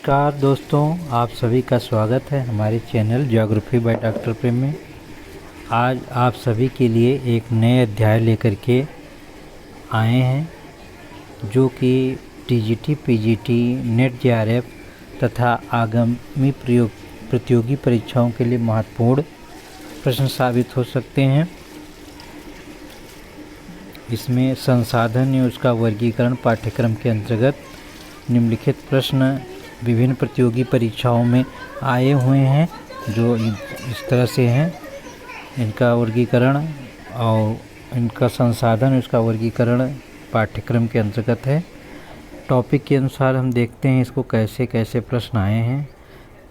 नमस्कार दोस्तों, आप सभी का स्वागत है हमारे चैनल ज्योग्राफी बाय डॉक्टर प्रेम में। आज आप सभी के लिए एक नए अध्याय लेकर के आए हैं जो कि टीजीटी, पीजीटी, नेट जेआरएफ तथा आगामी प्रतियोगी परीक्षाओं के लिए महत्वपूर्ण प्रश्न साबित हो सकते हैं। इसमें संसाधन या उसका वर्गीकरण पाठ्यक्रम के अंतर्गत निम्नलिखित प्रश्न विभिन्न प्रतियोगी परीक्षाओं में आए हुए हैं, जो इस तरह से हैं। इनका वर्गीकरण और इनका संसाधन, उसका वर्गीकरण पाठ्यक्रम के अंतर्गत है। टॉपिक के अनुसार हम देखते हैं इसको कैसे कैसे प्रश्न आए हैं,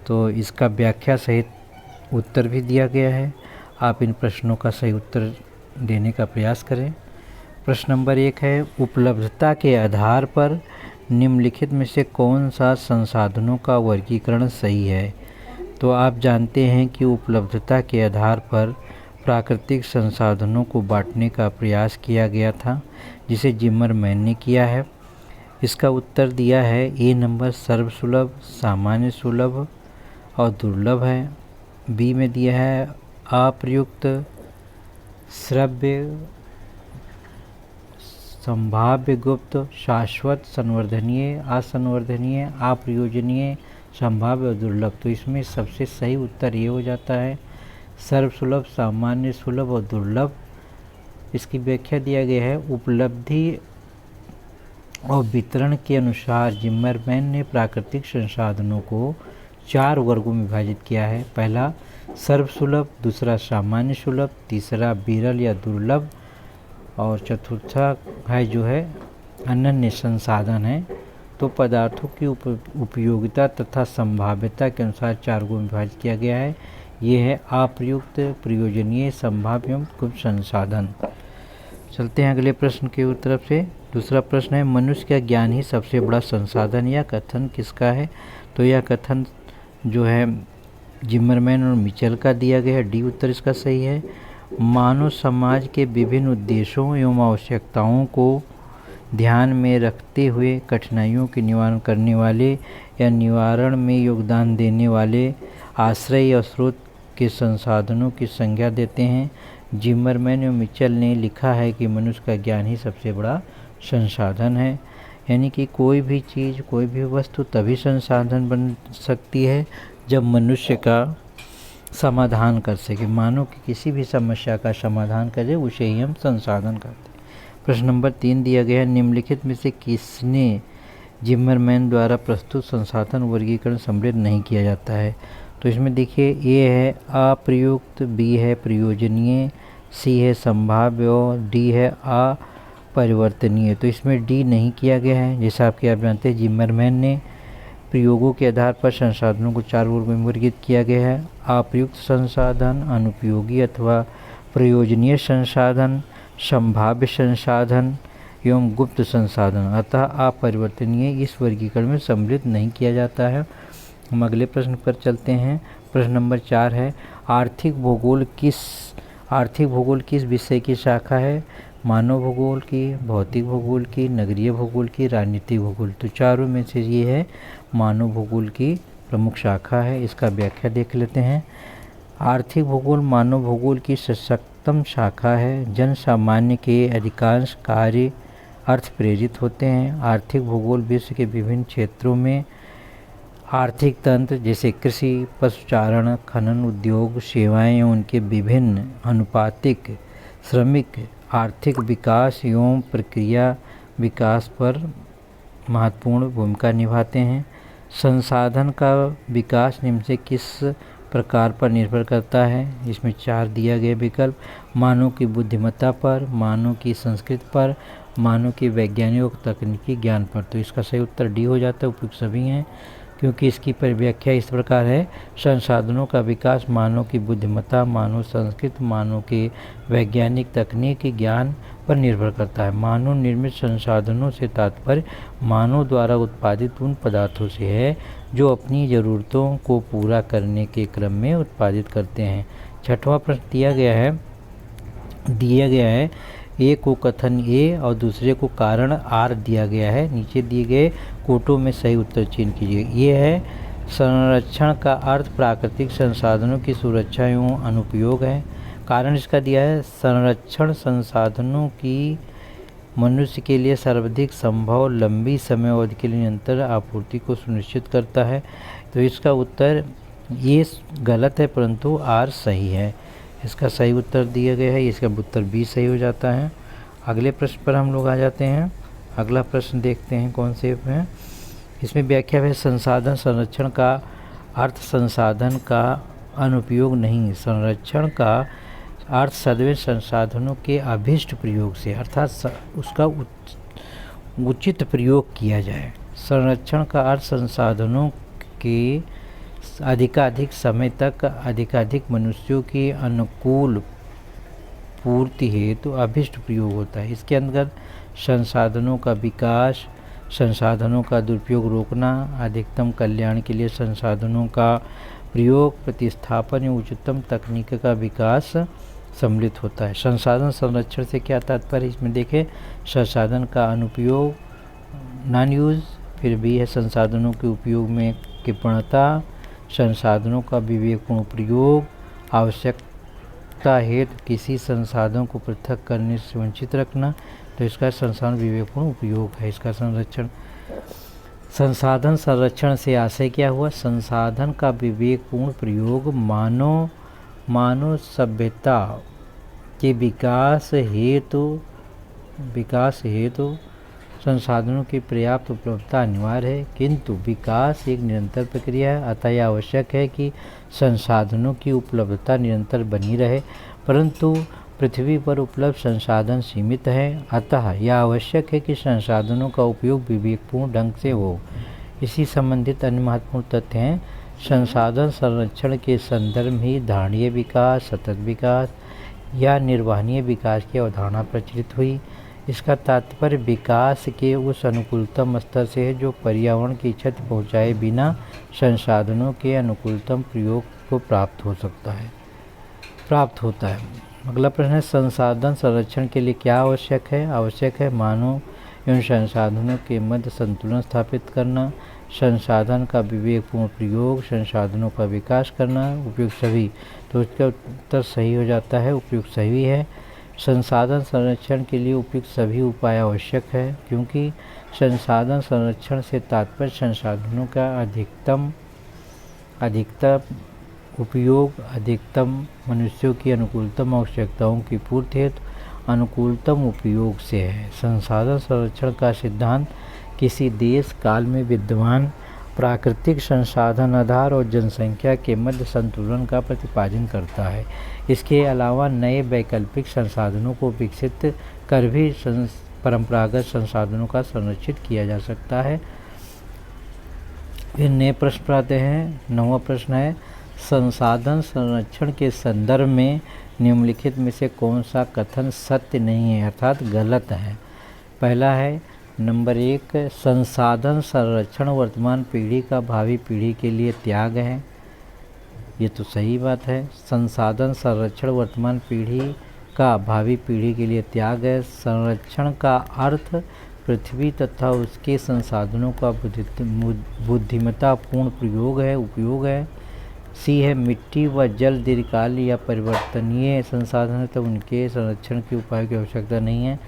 तो इसका व्याख्या सहित उत्तर भी दिया गया है। आप इन प्रश्नों का सही उत्तर देने का प्रयास करें। प्रश्न नंबर 1 है, उपलब्धता के आधार पर निम्नलिखित में से कौन सा संसाधनों का वर्गीकरण सही है। तो आप जानते हैं कि उपलब्धता के आधार पर प्राकृतिक संसाधनों को बांटने का प्रयास किया गया था, जिसे जिमरमैन ने किया है। इसका उत्तर दिया है ए नंबर, सर्वसुलभ, सामान्य सुलभ और दुर्लभ है। बी में दिया है अप्रयुक्त, श्रव्य, संभाव्य, गुप्त, शाश्वत, संवर्धनीय, असंवर्धनीय, अप्रयोजनीय, संभाव्य और दुर्लभ। तो इसमें सबसे सही उत्तर ये हो जाता है सर्वसुलभ, सामान्य सुलभ और दुर्लभ। इसकी व्याख्या दिया गया है, उपलब्धि और वितरण के अनुसार जिमरमैन ने प्राकृतिक संसाधनों को 4 वर्गों में विभाजित किया है। पहला सर्वसुलभ, दूसरा सामान्य सुलभ, तीसरा विरल या दुर्लभ और चतुर्था है जो है अनन्य संसाधन है। तो पदार्थों की उपयोगिता तथा संभाव्यता के अनुसार 4 को विभाजित किया गया है। ये है अप्रयुक्त, प्रयोजनीय, संभाव्य एवं गुप्त संसाधन। चलते हैं अगले प्रश्न की तरफ से। दूसरा प्रश्न है, मनुष्य का ज्ञान ही सबसे बड़ा संसाधन। यह कथन किसका है? तो यह कथन जो है जिमरमैन और मिचेल का दिया गया है। डी उत्तर इसका सही है। मानव समाज के विभिन्न उद्देश्यों एवं आवश्यकताओं को ध्यान में रखते हुए कठिनाइयों के निवारण करने वाले या निवारण में योगदान देने वाले आश्रय और स्रोत के संसाधनों की संज्ञा देते हैं। जिमरमैन एवं मिचेल ने लिखा है कि मनुष्य का ज्ञान ही सबसे बड़ा संसाधन है। यानी कि कोई भी चीज़, कोई भी वस्तु तभी संसाधन बन सकती है जब मनुष्य का समाधान कर सके, मानव की किसी भी समस्या का समाधान करे, उसे ही हम संसाधन कहते हैं। प्रश्न नंबर 3 दिया गया है, निम्नलिखित में से किसने जिमरमैन द्वारा प्रस्तुत संसाधन वर्गीकरण सम्मिलित नहीं किया जाता है? तो इसमें देखिए, ए है अप्रयुक्त, बी है प्रयोजनीय, सी है संभाव्य और डी है अपरिवर्तनीय। तो इसमें डी नहीं किया गया है। जैसा आपके आप जानते हैं, जिमरमैन ने प्रयोगों के आधार पर संसाधनों को 4 वर्गों में वर्गीकृत किया गया है। अप्रयुक्त संसाधन, अनुपयोगी अथवा प्रयोजनीय संसाधन, संभाव्य संसाधन एवं गुप्त संसाधन। अतः अपरिवर्तनीय इस वर्गीकरण में सम्मिलित नहीं किया जाता है। हम अगले प्रश्न पर चलते हैं। प्रश्न नंबर 4 है, आर्थिक भूगोल किस विषय की शाखा है? मानव भूगोल की, भौतिक भूगोल की, नगरीय भूगोल की, राजनीतिक भूगोल। तो चारों में से ये है मानव भूगोल की प्रमुख शाखा है। इसका व्याख्या देख लेते हैं। आर्थिक भूगोल मानव भूगोल की सशक्तम शाखा है। जन सामान्य के अधिकांश कार्य अर्थ प्रेरित होते हैं। आर्थिक भूगोल विश्व के विभिन्न क्षेत्रों में आर्थिक तंत्र जैसे कृषि, पशुचारण, खनन उद्योग, सेवाएं एवं उनके विभिन्न अनुपातिक श्रमिक आर्थिक विकास एवं प्रक्रिया विकास पर महत्वपूर्ण भूमिका निभाते हैं। संसाधन का विकास निम्न से किस प्रकार पर निर्भर करता है? इसमें 4 दिया गया विकल्प, मानव की बुद्धिमत्ता पर, मानव की संस्कृति पर, मानव की वैज्ञानिक और तकनीकी ज्ञान पर। तो इसका सही उत्तर डी हो जाता है। उपयुक्त सभी हैं, क्योंकि इसकी परिव्याख्या इस प्रकार है, संसाधनों का विकास मानव की बुद्धिमत्ता, मानव संस्कृति, मानव के वैज्ञानिक तकनीकी ज्ञान पर निर्भर करता है। मानव निर्मित संसाधनों से तात्पर्य मानव द्वारा उत्पादित उन पदार्थों से है जो अपनी ज़रूरतों को पूरा करने के क्रम में उत्पादित करते हैं। 6वां प्रश्न दिया गया है एक को कथन ए और दूसरे को कारण आर दिया गया है। नीचे दिए गए कोटों में सही उत्तर चयन कीजिए। ये है संरक्षण का अर्थ प्राकृतिक संसाधनों की सुरक्षा एवं अनुपयोग है। कारण इसका दिया है संरक्षण संसाधनों की मनुष्य के लिए सर्वाधिक संभव लंबी समय अवधि के लिए निरंतर आपूर्ति को सुनिश्चित करता है। तो इसका उत्तर ये गलत है परंतु आर सही है। इसका सही उत्तर दिया गया है, इसका उत्तर बी सही हो जाता है। अगले प्रश्न पर हम लोग आ जाते हैं। अगला प्रश्न देखते हैं कौन से हैं। इसमें व्याख्या है संसाधन संरक्षण का अर्थ संसाधन का अनुपयोग नहीं, संरक्षण का अर्थ सदैव संसाधनों के अभिष्ट प्रयोग से अर्थात उसका उचित प्रयोग किया जाए। संरक्षण का अर्थ संसाधनों के अधिकाधिक समय तक अधिकाधिक मनुष्यों की अनुकूल पूर्ति हेतु अभिष्ट प्रयोग होता है। इसके अंतर्गत संसाधनों का विकास, संसाधनों का दुरुपयोग रोकना, अधिकतम कल्याण के लिए संसाधनों का प्रयोग, प्रतिस्थापन एवं उच्चतम तकनीक का विकास सम्मिलित होता है। संसाधन संरक्षण से क्या तात्पर्य इसमें देखें, संसाधन का अनुपयोग नॉन यूज़, फिर भी है संसाधनों के उपयोग में कृपणता, संसाधनों का विवेकपूर्ण प्रयोग, आवश्यकता हेतु किसी संसाधन को पृथक करने से वंचित रखना। तो इसका संसाधन विवेकपूर्ण उपयोग है। इसका संसाधन संरक्षण से आशय क्या हुआ, संसाधन का विवेकपूर्ण प्रयोग मानव सभ्यता के विकास हेतु संसाधनों की पर्याप्त उपलब्धता अनिवार्य है, किंतु विकास एक निरंतर प्रक्रिया है। अतः यह आवश्यक है कि संसाधनों की उपलब्धता निरंतर बनी रहे, परंतु पृथ्वी पर उपलब्ध संसाधन सीमित हैं। अतः यह आवश्यक है कि संसाधनों का उपयोग विवेकपूर्ण ढंग से हो। इसी संबंधित अन्य महत्वपूर्ण तथ्य हैं। संसाधन संरक्षण के संदर्भ में ही धारणीय विकास, सतत विकास या निर्वहनीय विकास की अवधारणा प्रचलित हुई। इसका तात्पर्य विकास के उस अनुकूलतम स्तर से है जो पर्यावरण की क्षति पहुँचाए बिना संसाधनों के अनुकूलतम प्रयोग को प्राप्त होता है। अगला प्रश्न है संसाधन संरक्षण के लिए क्या आवश्यक है। आवश्यक है मानव एवं संसाधनों के मध्य संतुलन स्थापित करना, संसाधन का विवेकपूर्ण प्रयोग, संसाधनों का विकास करना, उपयुक्त सभी। तो इसका उत्तर सही हो जाता है, उपयुक्त सभी है। संसाधन संरक्षण के लिए उपयुक्त सभी उपाय आवश्यक है, क्योंकि संसाधन संरक्षण से तात्पर्य संसाधनों का अधिकतम उपयोग, अधिकतम मनुष्यों की अनुकूलतम आवश्यकताओं की पूर्ति हेतु अनुकूलतम उपयोग से है। संसाधन संरक्षण का सिद्धांत किसी देश काल में विद्यमान प्राकृतिक संसाधन आधार और जनसंख्या के मध्य संतुलन का प्रतिपादन करता है। इसके अलावा नए वैकल्पिक संसाधनों को विकसित कर भी परंपरागत संसाधनों का संरक्षित किया जा सकता है। फिर नए प्रश्न पर आते हैं। 9वां प्रश्न है संसाधन संरक्षण के संदर्भ में निम्नलिखित में से कौन सा कथन सत्य नहीं है अर्थात गलत है। पहला है नंबर 1, संसाधन संरक्षण वर्तमान पीढ़ी का भावी पीढ़ी के लिए त्याग है। ये तो सही बात है। संसाधन संरक्षण वर्तमान पीढ़ी का भावी पीढ़ी के लिए त्याग है। संरक्षण का अर्थ पृथ्वी तथा उसके संसाधनों का बुद्धिमत्तापूर्ण प्रयोग है, उपयोग है। सी है मिट्टी व जल दीर्घकाल या परिवर्तनीय संसाधन है, तो उनके संरक्षण के उपाय की आवश्यकता नहीं है।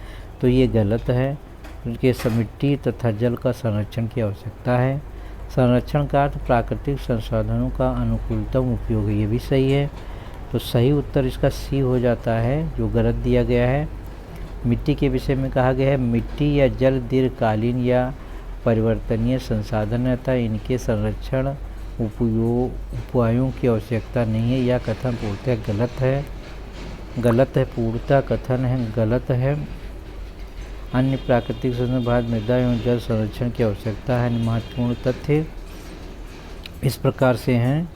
तो ये गलत है। उनके मिट्टी तथा जल का संरक्षण की आवश्यकता है। संरक्षण का अर्थ प्राकृतिक संसाधनों का अनुकूलतम उपयोग है, ये भी सही है। तो सही उत्तर इसका सी हो जाता है, जो गलत दिया गया है। मिट्टी के विषय में कहा गया है मिट्टी या जल दीर्घकालीन या परिवर्तनीय संसाधन है, अतः इनके संरक्षण उपायों की आवश्यकता नहीं है। यह कथन पूर्णतः गलत है, पूर्णतः कथन है गलत है। अन्य प्राकृतिक संसाधन बाद मृदा एवं जल संरक्षण की आवश्यकता है। महत्वपूर्ण तथ्य इस प्रकार से हैं।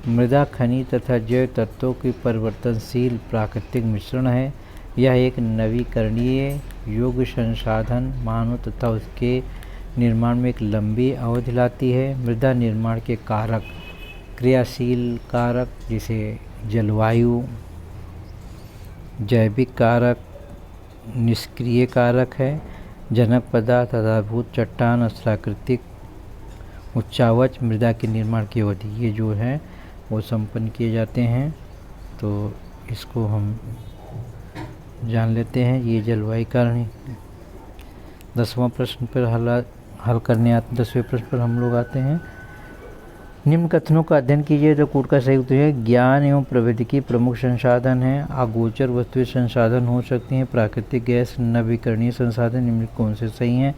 मृदा खनिज तथा जैव तत्वों की परिवर्तनशील प्राकृतिक मिश्रण है। यह एक नवीकरणीय योग्य संसाधन मानव तथा उसके निर्माण में एक लंबी अवधि लाती है। मृदा निर्माण के कारक, क्रियाशील कारक जैसे जलवायु, जैविक कारक, निष्क्रिय कारक है। जनक पदार्थ आधारभूत चट्टान अस्त्राकृतिक उच्चावच मृदा के निर्माण की अवधि, ये जो है वो संपन्न किए जाते हैं। तो इसको हम जान लेते हैं। ये जलवायु कारण। 10वां प्रश्न पर हल करने आते 10वें प्रश्न पर हम लोग आते हैं। निम्न कथनों का अध्ययन कीजिए तो कूट का सही उत्तर है ज्ञान एवं प्रौद्योगिकी प्रमुख संसाधन है। अगोचर वस्तुएं संसाधन हो सकती हैं। प्राकृतिक गैस नवीकरणीय संसाधन निम्न कौन से सही हैं?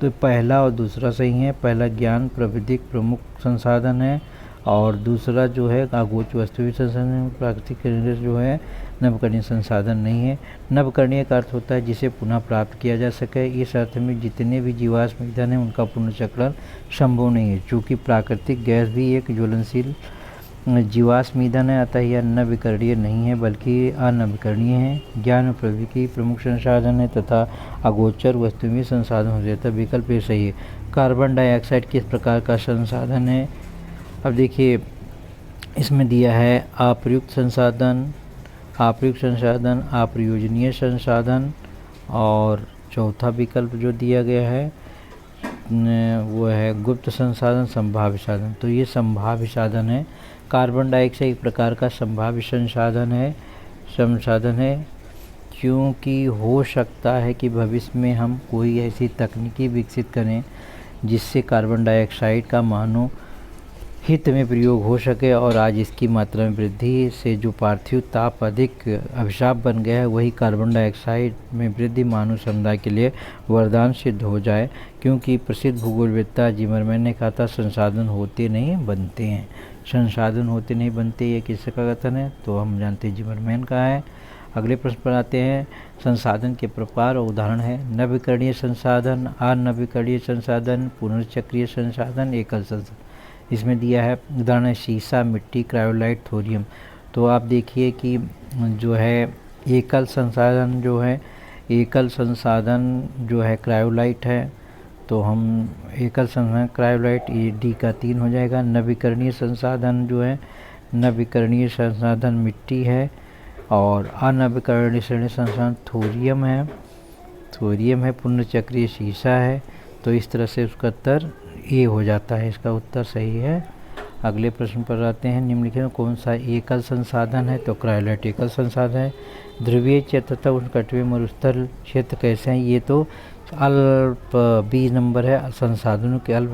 तो पहला और दूसरा सही है। पहला ज्ञान प्रौद्योगिकी प्रमुख संसाधन है और दूसरा जो है अगोचर वस्तुएं संसाधन। प्राकृतिक गैस जो है नवकरणीय संसाधन नहीं है। नवकरणीय का अर्थ होता है जिसे पुनः प्राप्त किया जा सके। इस अर्थ में जितने भी जीवाश्म ईंधन हैं उनका पुनर्चक्रण संभव नहीं है। चूँकि प्राकृतिक गैस भी एक ज्वलनशील जीवाश्म ईंधन है, अतः यह नवीकरणीय नहीं है बल्कि अनवीकरणीय है। ज्ञान और प्रौद्योगिकी प्रमुख संसाधन है तथा अगोचर वस्तुएं संसाधन हो जाता है। विकल्प ये सही है। कार्बन डाइऑक्साइड किस प्रकार का संसाधन है? अब देखिए इसमें दिया है अप्रयुक्त संसाधन, अप्रयुक्त संसाधन, अप्रयोजनीय संसाधन और चौथा विकल्प जो दिया गया है वो है गुप्त संसाधन संभाव्य साधन। तो ये संभाव्य साधन है। कार्बन डाइऑक्साइड एक प्रकार का संभाव्य संसाधन है क्योंकि हो सकता है कि भविष्य में हम कोई ऐसी तकनीकी विकसित करें जिससे कार्बन डाइऑक्साइड का मानव हित में प्रयोग हो सके। और आज इसकी मात्रा में वृद्धि से जो पार्थिव ताप अधिक अभिशाप बन गया है, वही कार्बन डाइऑक्साइड में वृद्धि मानव समुदाय के लिए वरदान सिद्ध हो जाए। क्योंकि प्रसिद्ध भूगोलवेत्ता जिमरमैन ने कहा था संसाधन होते नहीं बनते हैं। संसाधन होते नहीं बनते, ये किसका कथन है? तो हम जानते हैं जिमरमैन का है। अगले प्रश्न पर आते हैं। संसाधन के प्रकार और उदाहरण है नवीकरणीय संसाधन, अनवीकरणीय संसाधन, पुनर्चक्रीय संसाधन, एकल संसाधन। इसमें दिया है उदाहरण है शीशा, मिट्टी, क्रायोलाइट, थोरियम। तो आप देखिए कि जो है एकल संसाधन जो है क्रायोलाइट है। तो हम एकल संसाधन क्रायोलाइट ये डी का 3 हो जाएगा। नवीकरणीय संसाधन जो है नवीकरणीय संसाधन मिट्टी है और अनवीकरणीय संसाधन थोरियम है। पुनर्चक्रीय शीशा है। तो इस तरह से उसका उत्तर ए हो जाता है। इसका उत्तर सही है। अगले प्रश्न पर आते हैं। निम्नलिखित में कौन सा एकल संसाधन है? तो क्रायोलाइट एकल संसाधन है। ध्रुवीय क्षेत्र तथा उष्णकटिबंधीय मरुस्थल क्षेत्र कैसे हैं? ये तो अल्प बी नंबर है। संसाधनों के अल्प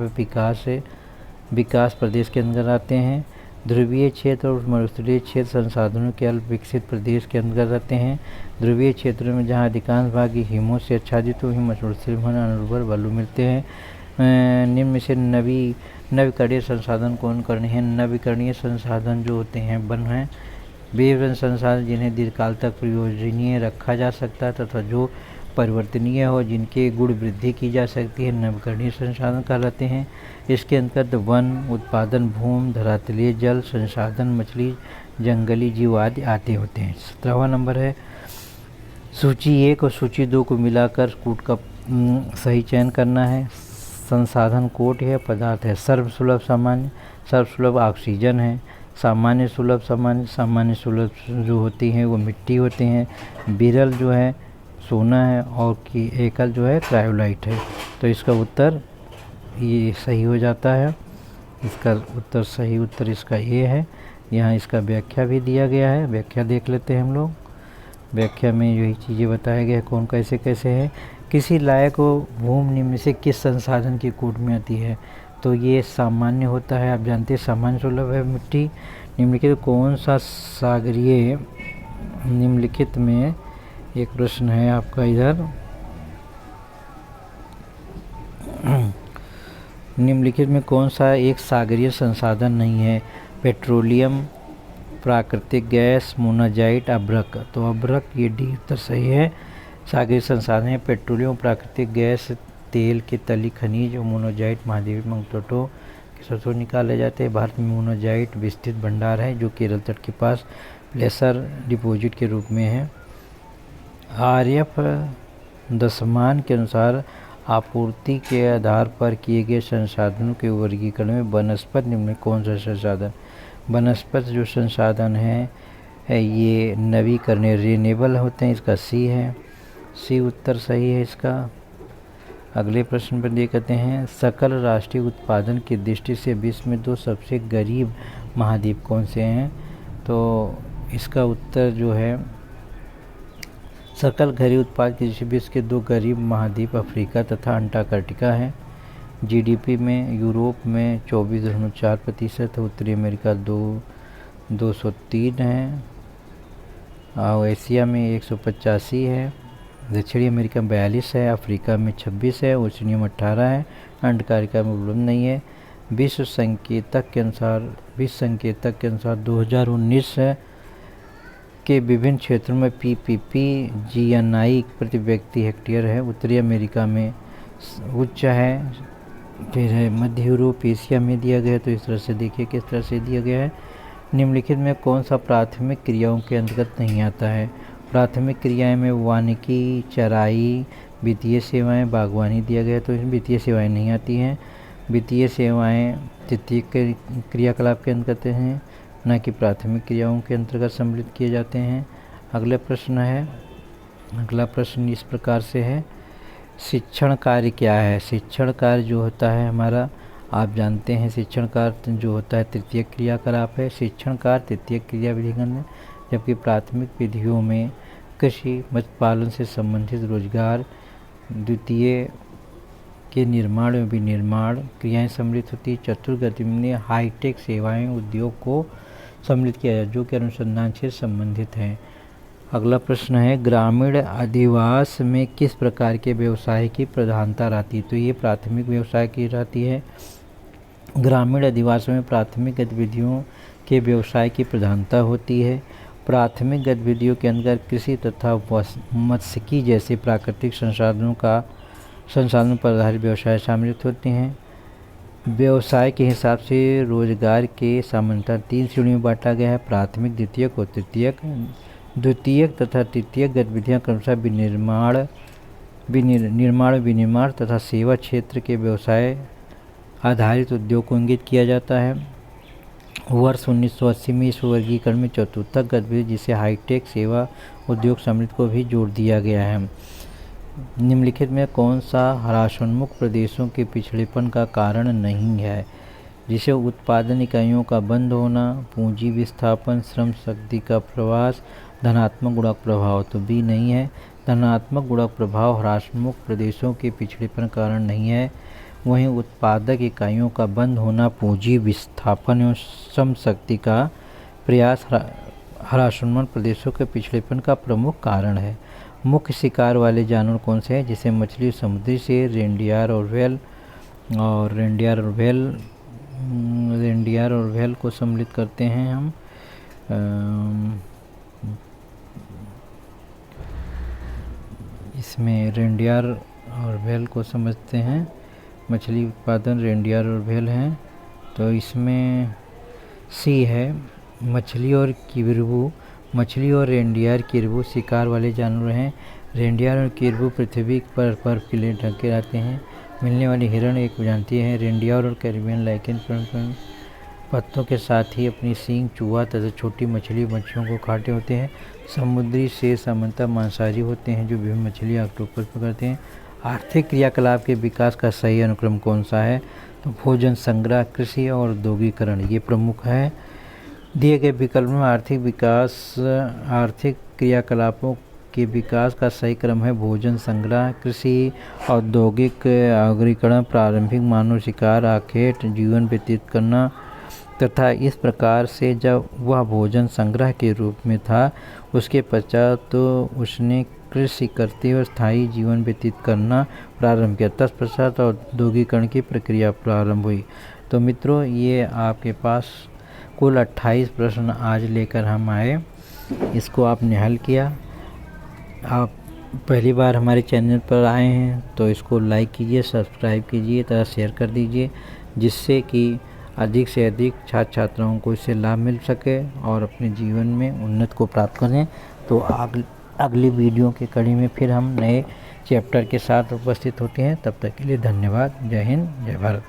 विकास प्रदेश के अंदर आते हैं। ध्रुवीय क्षेत्र और मरुस्थलीय क्षेत्र संसाधनों के अल्प विकसित प्रदेश के अंदर आते हैं। ध्रुवीय क्षेत्रों में जहाँ अधिकांश भाग हिमों से आच्छादित मरुस्थलीय अनुर्वर बालू मिलते हैं। निम्न में से नवीकरणीय संसाधन कौन करने हैं? नवीकरणीय संसाधन जो होते हैं वन हैं वे संसाधन जिन्हें दीर्घकाल तक प्रयोजनीय रखा जा सकता है तथा जो परिवर्तनीय हो, जिनके गुण वृद्धि की जा सकती है, नवीकरणीय संसाधन कहलाते हैं। इसके अंतर्गत वन उत्पादन, भूमि, धरातलीय जल संसाधन, मछली, जंगली जीव आदि आते होते हैं। 17वां नंबर है सूची 1 और सूची 2 को मिलाकर कूट का सही चयन करना है। संसाधन कोट है, पदार्थ है सर्वसुलभ सामान्य, सर्वसुलभ ऑक्सीजन है। सामान्य सुलभ सामान्य सुलभ जो होती हैं वो मिट्टी होते हैं। बिरल जो है सोना है और की एकल जो है क्रायोलाइट है। तो इसका उत्तर ये सही हो जाता है। इसका उत्तर सही उत्तर इसका ये है। यहाँ इसका व्याख्या भी दिया गया है। व्याख्या देख लेते हैं हम लोग। व्याख्या में यही चीज़ें बताया गया है कौन कैसे कैसे है। किसी लायक भूमि निम्न से किस संसाधन की कूट में आती है? तो ये सामान्य होता है। आप जानते हैं सामान्य सुलभ है मिट्टी। निम्नलिखित कौन सा सागरीय, निम्नलिखित में एक प्रश्न है आपका इधर निम्नलिखित में कौन सा एक सागरीय संसाधन नहीं है? पेट्रोलियम, प्राकृतिक गैस, मोनाजाइट, अभ्रक। तो अभ्रक ये डी उत्तर सही है। सागरीय संसाधन है पेट्रोलियम, प्राकृतिक गैस, तेल के तली खनिज और मोनाजाइट महाद्वीप में तटों के स्रोतों निकाले जाते हैं। भारत में मोनाजाइट विस्तृत भंडार है जो केरल तट के पास प्लेसर डिपॉजिट के रूप में है। आरएफ दसमान के अनुसार आपूर्ति के आधार पर किए गए संसाधनों के वर्गीकरण में वनस्पति निम्न में कौन सा संसाधन? वनस्पति जो संसाधन है ये नवीकरणीय रिन्यूएबल होते हैं, इसका सी है। सी उत्तर सही है इसका। अगले प्रश्न पर ये कहते हैं सकल राष्ट्रीय उत्पादन की दृष्टि से विश्व में 2 सबसे गरीब महाद्वीप कौन से हैं? तो इसका उत्तर जो है सकल घरेलू उत्पाद की दृष्टि से विश्व के 2 गरीब महाद्वीप अफ्रीका तथा अंटार्कटिका हैं। जीडीपी में यूरोप में 24.4%, उत्तरी अमेरिका 203 है, और एशिया में 185 है, दक्षिणी अमेरिका में 42 है, अफ्रीका में 26 है, ओशिनिया में 18 है, अंटार्कटिका में उपलब्ध नहीं है। विश्व संकेतक के अनुसार 2019 के विभिन्न क्षेत्रों में पीपीपी जीएनआई प्रति व्यक्ति हेक्टेयर है। उत्तरी अमेरिका में उच्च है, फिर है मध्य यूरोप एशिया में दिया गया है। तो इस तरह से देखिए किस तरह से दिया गया है। निम्नलिखित में कौन सा प्राथमिक क्रियाओं के अंतर्गत नहीं आता है? प्राथमिक क्रियाएं में वानिकी, चराई, वित्तीय सेवाएं, बागवानी दिया गया है, तो इसमें वित्तीय सेवाएं नहीं आती हैं। वित्तीय सेवाएं तृतीय क्रियाकलाप के अंतर्गत हैं, न कि प्राथमिक क्रियाओं के अंतर्गत सम्मिलित किए जाते हैं। अगला प्रश्न इस प्रकार से है, शिक्षण कार्य क्या है? शिक्षण कार्य जो होता है हमारा, आप जानते हैं शिक्षण कार्य जो होता है तृतीय क्रियाकलाप है। शिक्षण कार्य तृतीय क्रिया विधिगण है, जबकि प्राथमिक विधियों में कृषि, मत्स्य पालन से संबंधित रोजगार, द्वितीय के निर्माण में विनिर्माण क्रियाएं सम्मिलित होती है। चतुर्थ गति में हाईटेक सेवाएं उद्योग को सम्मिलित किया जाए जो कि अनुसंधान से संबंधित हैं। अगला प्रश्न है, ग्रामीण अधिवास में किस प्रकार के व्यवसाय की प्रधानता रहती है? तो ये प्राथमिक व्यवसाय की रहती है। ग्रामीण अधिवास में प्राथमिक गतिविधियों के व्यवसाय की प्रधानता होती है। प्राथमिक गतिविधियों के अंदर कृषि तथा मत्स्यिकी जैसे प्राकृतिक संसाधनों पर आधारित व्यवसाय शामिल होते हैं। व्यवसाय के हिसाब से रोजगार के सामान्यतः 3 श्रेणियों में बांटा गया है, प्राथमिक, द्वितीयक और तृतीयक। द्वितीयक तथा तृतीयक गतिविधियां क्रमशः विनिर्माण तथा सेवा क्षेत्र के व्यवसाय आधारित उद्योग को इंगित किया जाता है। वर्ष 1980 में इस वर्गीकरण में चतुर्थक गतिविधि जिसे हाईटेक सेवा उद्योग सम्मिलित को भी जोड़ दिया गया है। निम्नलिखित में कौन सा ह्रासोन्मुख प्रदेशों के पिछड़ेपन का कारण नहीं है? जिसे उत्पादन इकाइयों का बंद होना, पूंजी विस्थापन, श्रम शक्ति का प्रवास, धनात्मक गुणक प्रभाव। तो बी नहीं है। धनात्मक गुणक प्रभाव ह्रासोन्मुख प्रदेशों के पिछड़ेपन का कारण नहीं है। वहीं उत्पादक इकाइयों का बंद होना, पूंजी विस्थापन एवं श्रम शक्ति का प्रयास ह्रासोन्मुख प्रदेशों के पिछड़ेपन का प्रमुख कारण है। मुख्य शिकार वाले जानवर कौन से हैं? जिसे मछली, समुद्री शेर, रेनडियर और व्हेल को सम्मिलित करते हैं हम। इसमें रेनडियर और व्हेल को समझते हैं। मछली उत्पादन रेनडियर और व्हेल हैं, तो इसमें सी है। मछली और रेनडियर किरबू शिकार वाले जानवर हैं। रेनडियर और किरबू पृथ्वी पर बर्फ के लिए ढके रहते हैं। मिलने वाली हिरण एक प्रजाति है। रेनडियर और कैरिबियन लाइकेन पत्तों के साथ ही अपनी सींग, चूहा तथा छोटी मछलियों को खाते होते हैं। समुद्री शेर सामान्यतः मांसाहारी होते हैं जो विभिन्न मछली ऑक्टोपस पकड़ते हैं। आर्थिक क्रियाकलाप के विकास का सही अनुक्रम कौन सा है? तो भोजन संग्रह, कृषि और औद्योगिकरण ये प्रमुख है। दिए गए विकल्प में आर्थिक क्रियाकलापों के विकास का सही क्रम है भोजन संग्रह, कृषि, औद्योगिकरण, प्रारंभिक मानव शिकार, आखेट जीवन व्यतीत करना तथा इस प्रकार से जब वह भोजन संग्रह के रूप में था उसके पश्चात तो उसने कृषि करते हुए स्थायी जीवन व्यतीत करना प्रारंभ किया। तत्पश्चात औद्योगिकरण की प्रक्रिया प्रारंभ हुई। तो मित्रों, ये आपके पास कुल 28 प्रश्न आज लेकर हम आए। इसको आपने हल किया। आप पहली बार हमारे चैनल पर आए हैं तो इसको लाइक कीजिए, सब्सक्राइब कीजिए तथा शेयर कर दीजिए, जिससे कि अधिक से अधिक छात्र छात्राओं को इससे लाभ मिल सके और अपने जीवन में उन्नति को प्राप्त करें। तो अगली वीडियो की कड़ी में फिर हम नए चैप्टर के साथ उपस्थित होते हैं। तब तक के लिए धन्यवाद। जय हिंद, जय भारत।